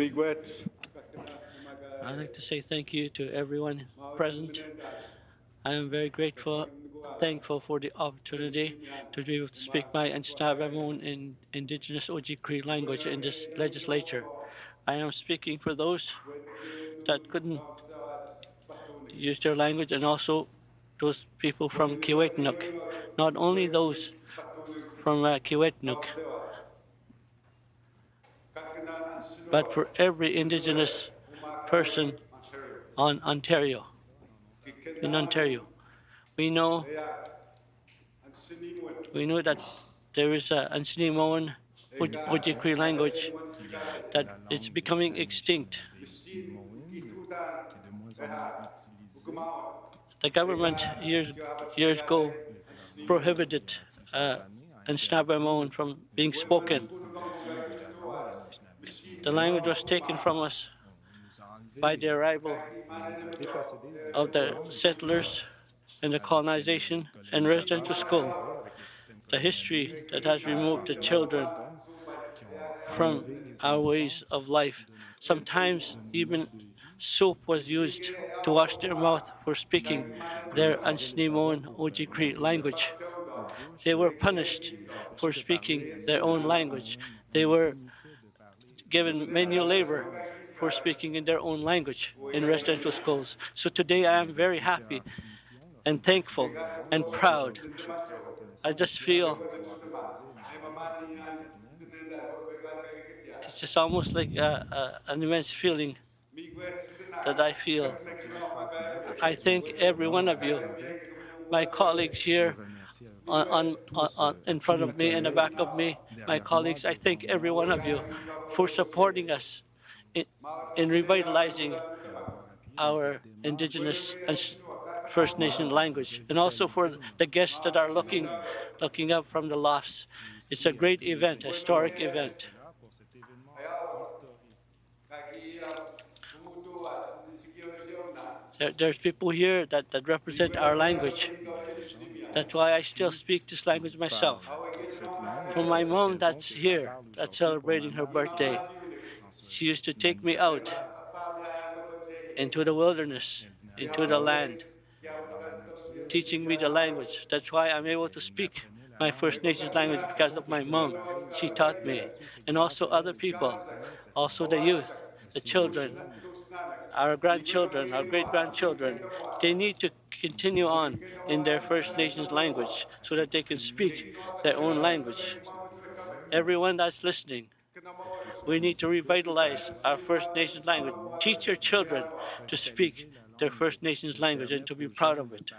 I'd like to say thank you to everyone present. I am very grateful, thankful for the opportunity to be able to speak my Anishinaabe in Indigenous Oji-Cree language in this legislature. I am speaking for those that couldn't use their language and also those people from Kiwetinook. Not only those from Kiwetinook, but for every Indigenous person on Ontario, in Ontario. We know that there is a Anishinaabe Oji-Cree language that is becoming extinct. The government years ago prohibited Anishinaabe from being spoken. The language was taken from us by the arrival of the settlers and the colonization and residential school. The history that has removed the children from our ways of life. Sometimes even soap was used to wash their mouth for speaking their Anishinaabe Oji-Cree language. They were punished for speaking their own language. They were given manual labor for speaking in their own language in residential schools. So today I am very happy and thankful and proud. I just feel it's just almost like an immense feeling that I feel. I thank every one of you, my colleagues here in front of me and the back of me, my colleagues. I thank every one of you for supporting us in revitalizing our Indigenous and First Nation language, and also for the guests that are looking up from the lofts. It's a great event, a historic event. There's people here that represent our language. That's why I still speak this language myself. For my mom that's here, that's celebrating her birthday, she used to take me out into the wilderness, into the land, teaching me the language. That's why I'm able to speak my First Nations language, because of my mom. She taught me. And also other people, also the youth, the children, our grandchildren, our great-grandchildren. They need to continue on in their First Nations language so that they can speak their own language. Everyone that's listening, we need to revitalize our First Nations language. Teach your children to speak their First Nations language and to be proud of it.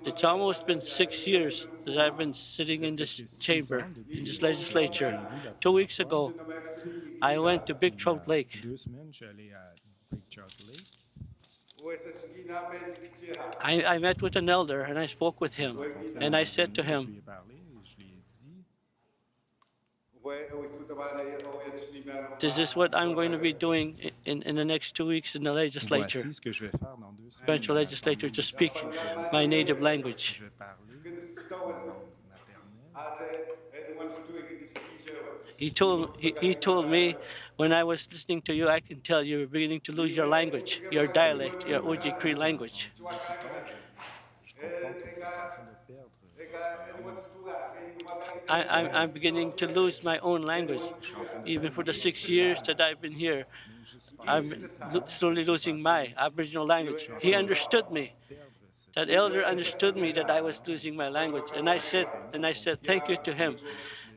It's almost been 6 years that I've been sitting in this chamber, in this legislature. 2 weeks ago, I went to Big Trout Lake. I met with an elder and I spoke with him, and I said to him, this is what I'm going to be doing in the next 2 weeks in the legislature, special legislature, to speak my native language. He told me, when I was listening to you, I can tell you're beginning to lose your language, your dialect, your Oji-Cree language. I'm beginning to lose my own language. Even for the 6 years that I've been here, I'm slowly losing my Aboriginal language. He understood me. That elder understood me that I was losing my language, and I said thank you to him.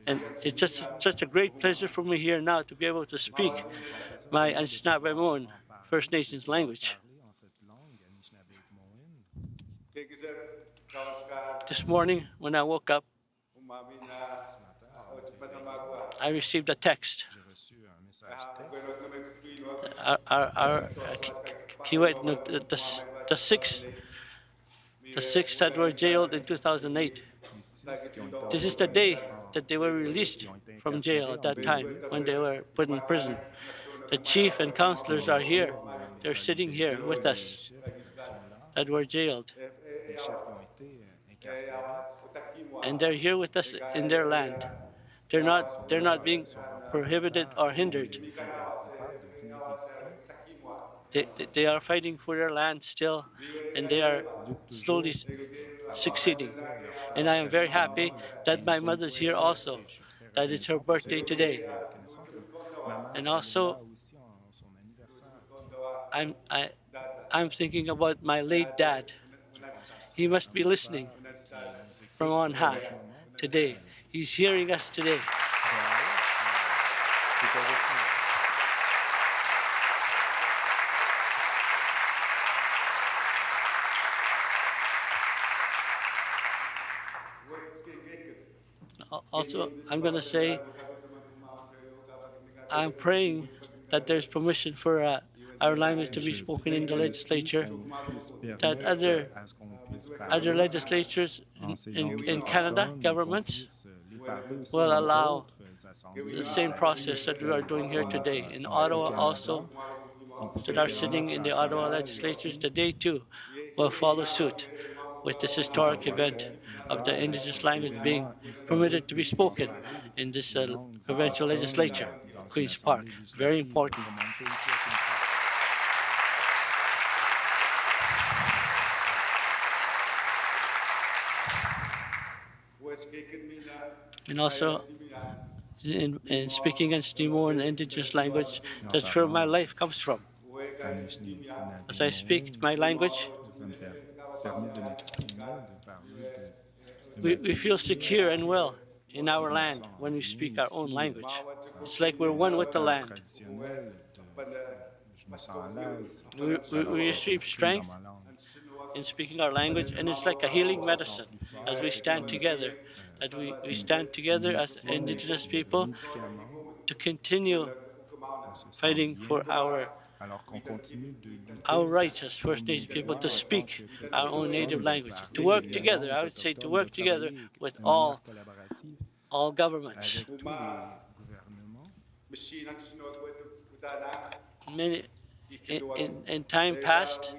And it's just such a great pleasure for me here now to be able to speak my Anishinaabe First Nations language. This morning, when I woke up, I received a text. Our the six that were jailed in 2008. This is the day that they were released from jail at that time, when they were put in prison. The chief and councillors are here. They're sitting here with us that were jailed. And they're here with us in their land. They're not being prohibited or hindered. They are fighting for their land still, and they are slowly succeeding. And I am very happy that my mother's here also, that it's her birthday today. And also, I, I'm thinking about my late dad. He must be listening from on high today. He's hearing us today. Also, I'm going to say I'm praying that there's permission for our language to be spoken in the legislature, that other legislatures in Canada, governments, will allow the same process that we are doing here today. In Ottawa also, that are sitting in the Ottawa legislatures today too, will follow suit with this historic event of the Indigenous language being permitted to be spoken in this provincial legislature, Queen's Park. Very important. And also, in speaking and Stimo in Indigenous language, that's where my life comes from. As I speak my language, we feel secure and well in our land when we speak our own language. It's like we're one with the land. We receive strength in speaking our language, and it's like a healing medicine as we stand together, that we stand together as Indigenous people to continue fighting for our rights as First Nation people to speak our own native language, to work together. I would say to work together with all governments. Many in time past,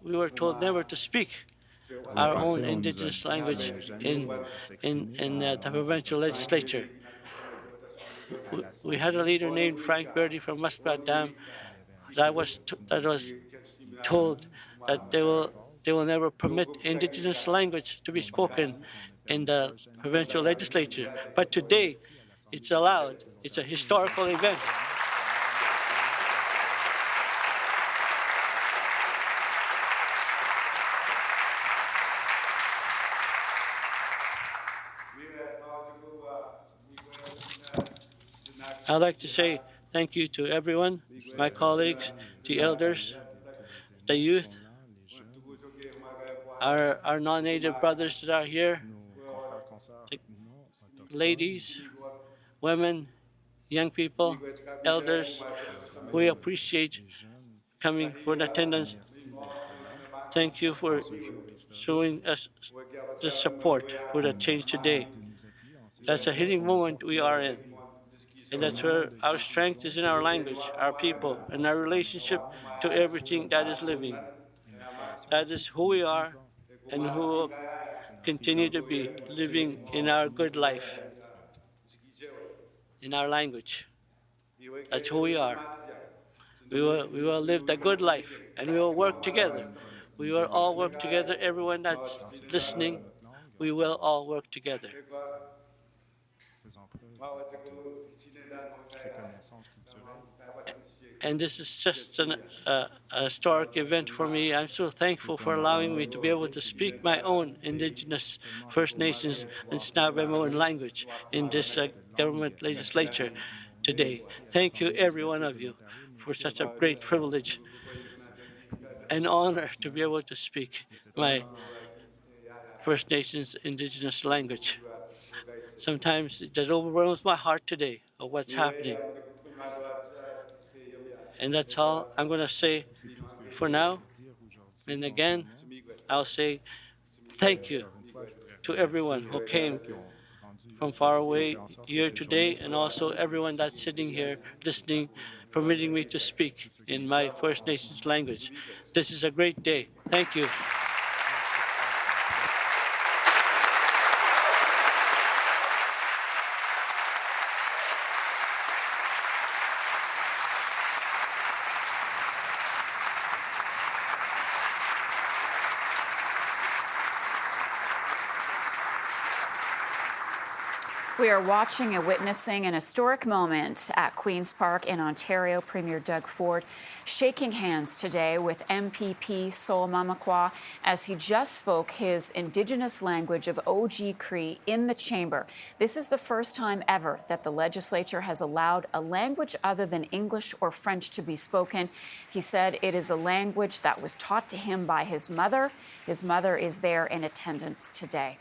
we were told never to speak our own Indigenous language in the provincial legislature. We had a leader named Frank Birdie from Muskrat Dam that was told that they will never permit Indigenous language to be spoken in the provincial legislature. But today, it's allowed. It's a historical event. I'd like to say thank you to everyone, my colleagues, the elders, the youth, our non-native brothers that are here, the ladies, women, young people, elders. We appreciate coming for the attendance. Thank you for showing us the support for the change today. That's a healing moment we are in. And that's where our strength is in our language, our people, and our relationship to everything that is living. That is who we are and who will continue to be living in our good life, in our language. That's who we are. We will live the good life, and we will work together. We will all work together. Everyone that's listening, we will all work together. And this is just a historic event for me. I'm so thankful for allowing me to be able to speak my own Indigenous First Nations and Snabemowin language in this government legislature today. Thank you, every one of you, for such a great privilege and honor to be able to speak my First Nations Indigenous language. Sometimes it just overwhelms my heart today of what's happening. And that's all I'm going to say for now. And again, I'll say thank you to everyone who came from far away here today, and also everyone that's sitting here listening, permitting me to speak in my First Nations language. This is a great day. Thank you. We are watching and witnessing an historic moment at Queen's Park in Ontario. Premier Doug Ford shaking hands today with MPP Sol Mamakwa as he just spoke his Indigenous language of Oji-Cree in the chamber. This is the first time ever that the legislature has allowed a language other than English or French to be spoken. He said it is a language that was taught to him by his mother. His mother is there in attendance today.